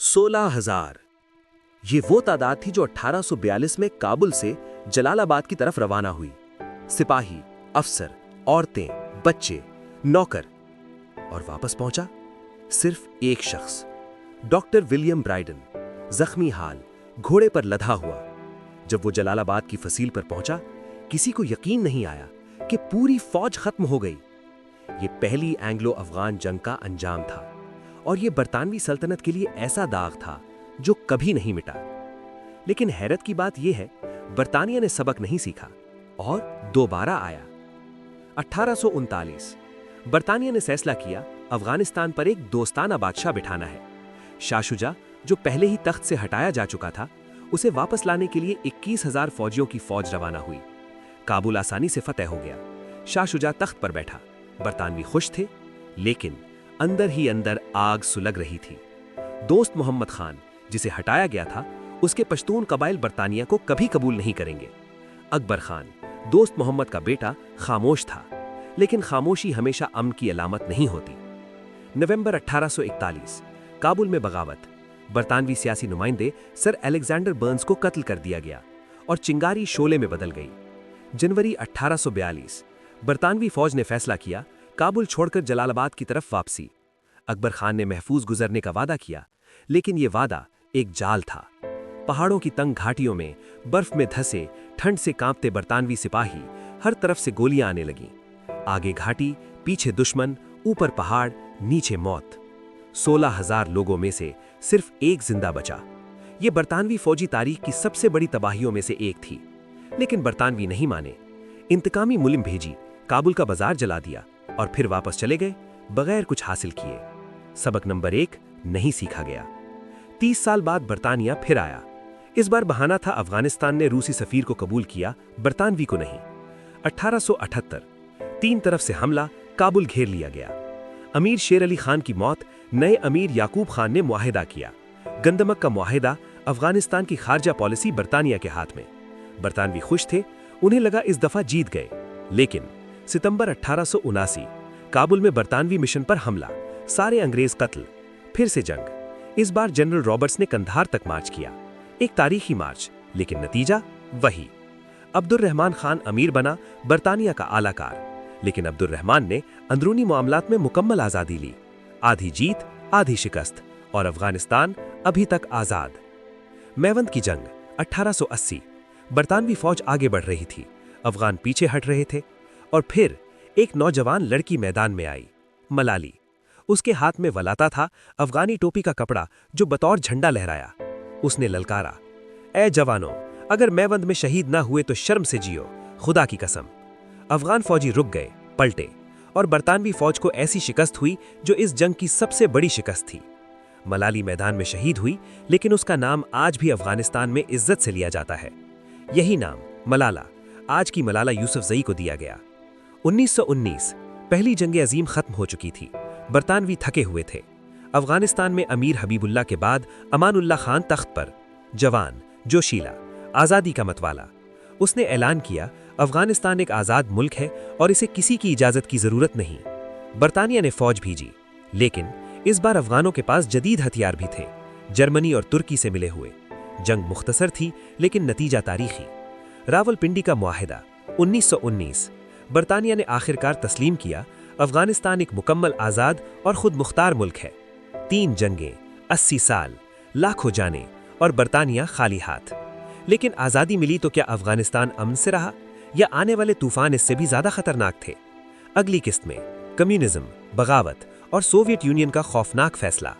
16,000। ये वो तादाद थी जो 1842 में काबुल से जलालाबाद की तरफ रवाना हुई। सिपाही, अफसर, औरतें, बच्चे, नौकर। और वापस पहुंचा सिर्फ एक शख्स, डॉक्टर विलियम ब्राइडन, जख्मी हाल, घोड़े पर लदा हुआ। जब वो जलालाबाद की फसील पर पहुंचा, किसी को यकीन नहीं आया कि पूरी फौज खत्म हो गई। ये पहली एंग्लो अफगान जंग का अंजाम था और ये बरतानवी सल्तनत के लिए ऐसा दाग था जो कभी नहीं मिटा। लेकिन हैरत की बात यह है, बरतानिया ने सबक नहीं सीखा और दोबारा आया। 1839 बरतानिया ने फैसला किया अफगानिस्तान पर एक दोस्ताना बादशाह बिठाना है। शाह शुजा, जो पहले ही तख्त से हटाया जा चुका था, उसे वापस लाने के लिए 21,000 फौजियों की फौज रवाना हुई। काबुल आसानी से फतेह हो गया। शाह शुजा तख्त पर बैठा। बरतानवी खुश थे, लेकिन अंदर ही अंदर आग सुलग रही थी। दोस्त मोहम्मद खान, जिसे हटाया गया था, उसके पश्तून कबाइल बरतानिया को कभी कबूल नहीं करेंगे। अकबर खान, दोस्त मोहम्मद का बेटा, खामोश था, लेकिन खामोशी हमेशा अमन की अलामत नहीं होती। नवंबर 1841 काबुल में बगावत। बरतानवी सियासी नुमाइंदे सर अलेक्जेंडर बर्न्स को कत्ल कर दिया गया और चिंगारी शोले में बदल गई। जनवरी 1842 बरतानवी फौज ने फैसला किया काबुल छोड़कर जलालाबाद की तरफ वापसी। अकबर खान ने महफूज गुजरने का वादा किया, लेकिन यह वादा एक जाल था। पहाड़ों की तंग घाटियों में बर्फ में धंसे ठंड से कांपते बरतानवी सिपाही, हर तरफ से गोलियां आने लगीं। आगे घाटी, पीछे दुश्मन, ऊपर पहाड़, नीचे मौत। 16,000 लोगों में से सिर्फ एक जिंदा बचा। यह बरतानवी फौजी तारीख की सबसे बड़ी तबाहियों में से एक थी। लेकिन बरतानवी नहीं माने। इंतकामी मुलिम भेजी, काबुल का बाजार जला दिया और फिर वापस चले गए बगैर कुछ हासिल किए। सबक नंबर 1 नहीं सीखा गया। 30 साल बाद बरतानिया फिर आया। इस बार बहाना था अफगानिस्तान ने रूसी सफीर को कबूल किया, बरतानवी को नहीं। 1878 तीन तरफ से हमला, काबुल घेर लिया गया। अमीर शेर अली खान की मौत, नए अमीर याकूब खान ने मुआहिदा किया। गंदमक का मुआहिदा, अफगानिस्तान की खारजा पॉलिसी बरतानिया के हाथ में। बरतानवी खुश थे, उन्हें लगा इस दफा जीत गए। लेकिन सितंबर 1879 काबुल में बरतानवी मिशन पर हमला, सारे अंग्रेज कत्ल, फिर से जंग। इस बार जनरल रॉबर्ट्स ने कंधार तक मार्च किया, एक तारीखी मार्च, लेकिन नतीजा वही। अब्दुर्रहमान खान अमीर बना, बरतानिया का आलाकार। लेकिन अब्दुर्रहमान ने अंदरूनी मामलात में मुकम्मल आजादी ली। आधी जीत, आधी शिकस्त, और अफगानिस्तान अभी तक आजाद। मेवंद की जंग 1880 बरतानवी फौज आगे बढ़ रही थी, अफगान पीछे हट रहे थे। और फिर एक नौजवान लड़की मैदान में आई, मलाली। उसके हाथ में वलाता था, अफगानी टोपी का कपड़ा जो बतौर झंडा लहराया। उसने ललकारा, ए जवानों, अगर मेवंद में शहीद ना हुए तो शर्म से जियो, खुदा की कसम। अफगान फौजी रुक गए, पलटे, और बरतानवी फौज को ऐसी शिकस्त हुई जो इस जंग की सबसे बड़ी शिकस्त थी। मलाली मैदान में शहीद हुई, लेकिन उसका नाम आज भी अफगानिस्तान में इज्जत से लिया जाता है। यही नाम, मलाला, आज की मलाला यूसुफजई को दिया गया। 1919 पहली जंग अजीम खत्म हो चुकी थी। बरतानवी थके हुए थे। अफगानिस्तान में अमीर हबीबुल्लाह के बाद अमानुल्लाह खान तख्त पर, जवान, जोशीला, आज़ादी का मतवाला। उसने ऐलान किया अफगानिस्तान एक आज़ाद मुल्क है और इसे किसी की इजाज़त की ज़रूरत नहीं। बरतानिया ने फौज भेजी, लेकिन इस बार अफगानों के पास जदीद हथियार भी थे, जर्मनी और तुर्की से मिले हुए। जंग मुख्तसर थी, लेकिन नतीजा तारीखी। रावलपिंडी का मुआहिदा 1919 बरतानिया ने आखिरकार तस्लीम किया अफगानिस्तान एक मुकम्मल आज़ाद और खुद मुख्तार मुल्क है। 3 जंगें, 80 साल, लाखों जाने, और बरतानिया खाली हाथ। लेकिन आज़ादी मिली तो क्या अफगानिस्तान अमन से रहा, या आने वाले तूफान इससे भी ज़्यादा खतरनाक थे? अगली किस्त में कम्युनिज्म, बगावत और सोवियत यूनियन का खौफनाक फैसला।